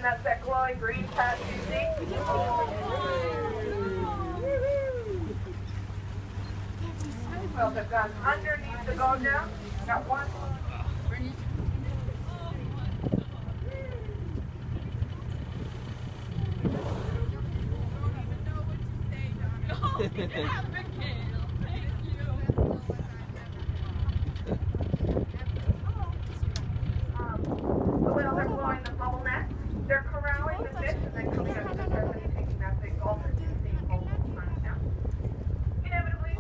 and that's that glowing green patch you see. Whales have gone underneath the boat now. Got one. The whales are blowing the bubble net. They're corralling the fish and then coming up to the surface and taking that big gulp and staying whole the time now. Inevitably,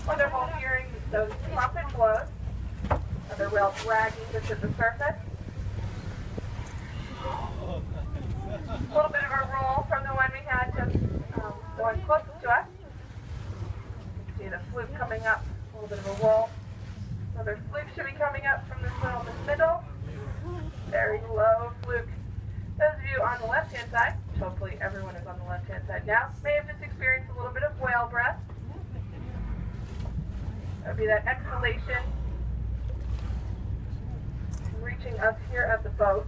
wonderful hearing those trumpet blows. Other whales dragging to the surface. A little bit of a roll from the one we had just the one closest to us. You can see the fluke coming up, a little bit of a roll. Another fluke should be coming up from this one in the middle. Very low fluke. Those of you on the left-hand side, which hopefully everyone is on the left-hand side now, may have just experienced a little bit of whale breath. That would be that exhalation reaching us here at the boat.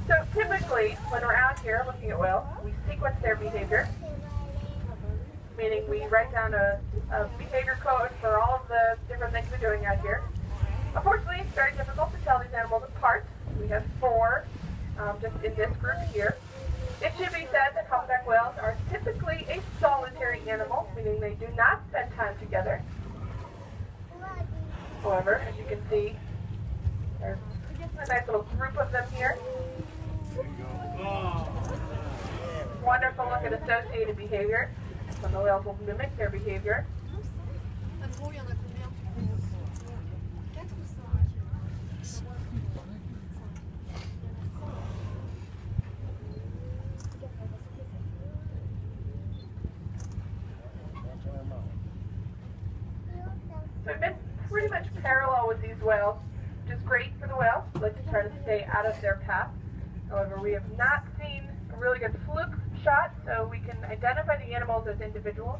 So typically, when we're out here looking at whales, we sequence their behavior, meaning we write down a behavior code for all of the different things we're doing out here. Unfortunately, it's very difficult to tell these animals apart. We have four just in this group here. It should be said that humpback whales are typically a solitary animal, meaning they do not spend time together. However, as you can see, there's a nice little group of them here. Wonderful look at associated behavior. Some of the whales will mimic their behavior. So we've been pretty much parallel with these whales, which is great for the whales. We like to try to stay out of their path. However, we have not seen a really good fluke shot, so we can identify the animals as individuals.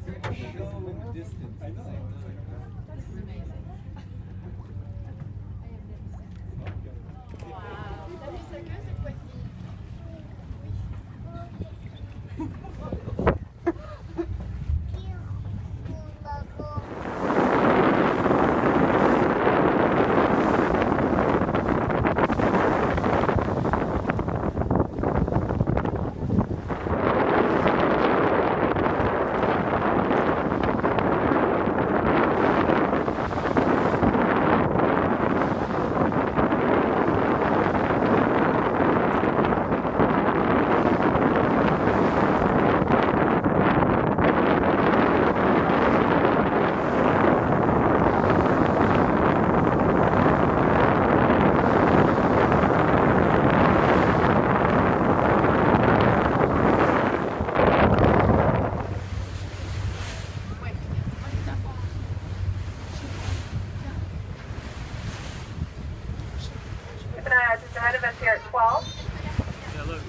Ahead of us here at 12. Yeah, look.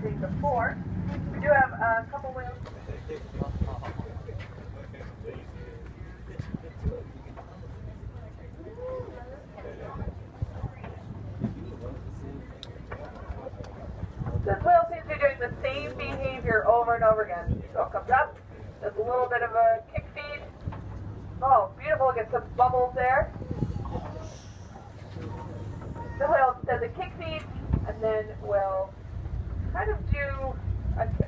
seen before. We do have a couple whales. This whale seems to be doing the same behavior over and over again. So it comes up, does a little bit of a kick feed. Oh, beautiful, get some bubbles there. The whale does a kick feed, and then will kind of do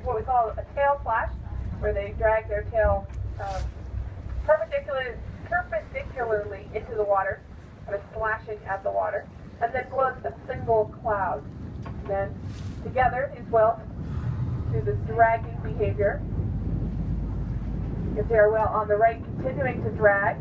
what we call a tail slash, where they drag their tail perpendicularly into the water, kind of slashing at the water, and then float a single cloud. And then together, these whales do this dragging behavior. You can see our whale on the right continuing to drag.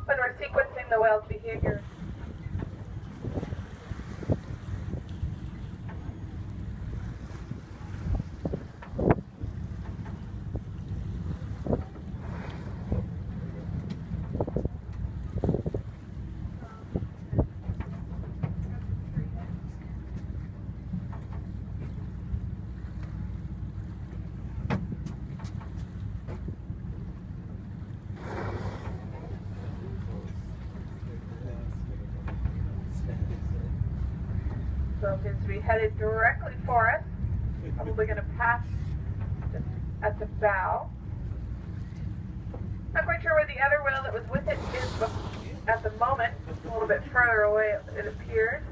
When we're sequencing the whale's behavior. So it seems to be headed directly for us. Probably going to pass just at the bow. Not quite sure where the other whale that was with it is at the moment. A little bit further away, it appears.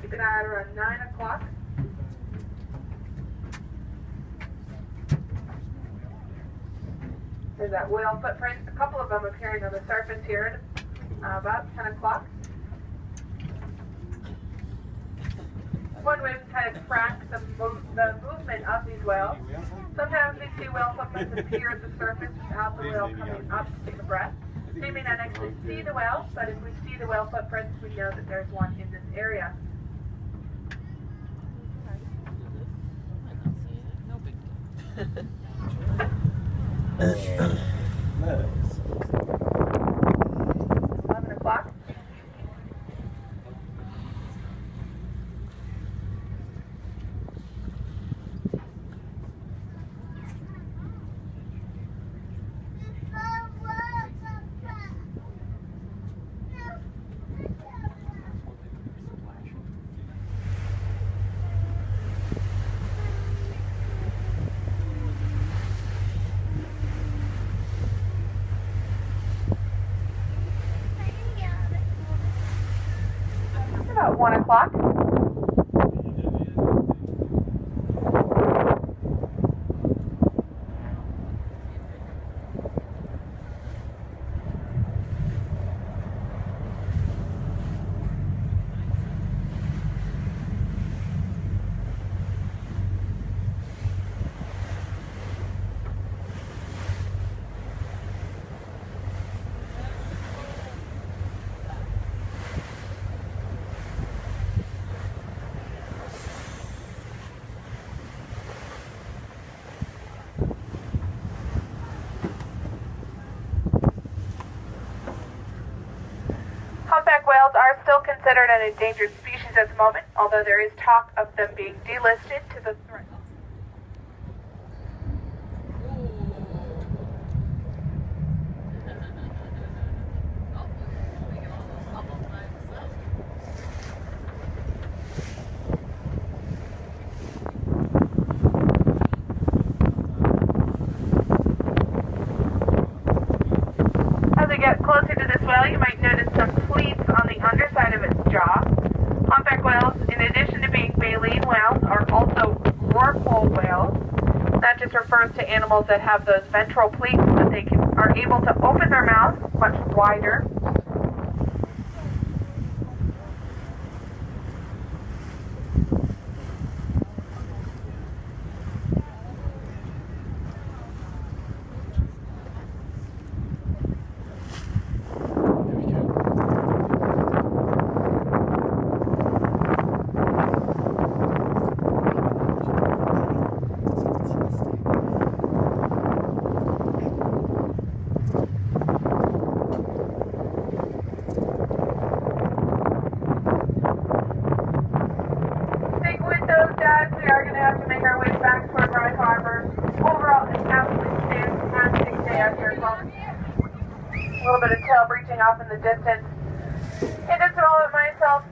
Keep an eye out around 9 o'clock. There's that whale footprint, a couple of them appearing on the surface here at about 10 o'clock. One way to kind of track the movement of these whales. Sometimes we see whale footprints appear at the surface without the whale coming up to take a breath. They may not actually see the whale, but if we see the whale footprints, we know that there's one in this area. Nice. 11 o'clock. About 1 o'clock. Humpback whales are still considered an endangered species at the moment, although there is talk of them being delisted to the threat. get closer to this whale, you might notice some pleats on the underside of its jaw. Humpback whales, in addition to being baleen whales, are also rorqual whales. That just refers to animals that have those ventral pleats that they are able to open their mouths much wider. We are going to have to make our way back toward Rye Harbor. Overall, an absolutely fantastic day out here. A little bit of tail breaching off in the distance. In just a moment, myself,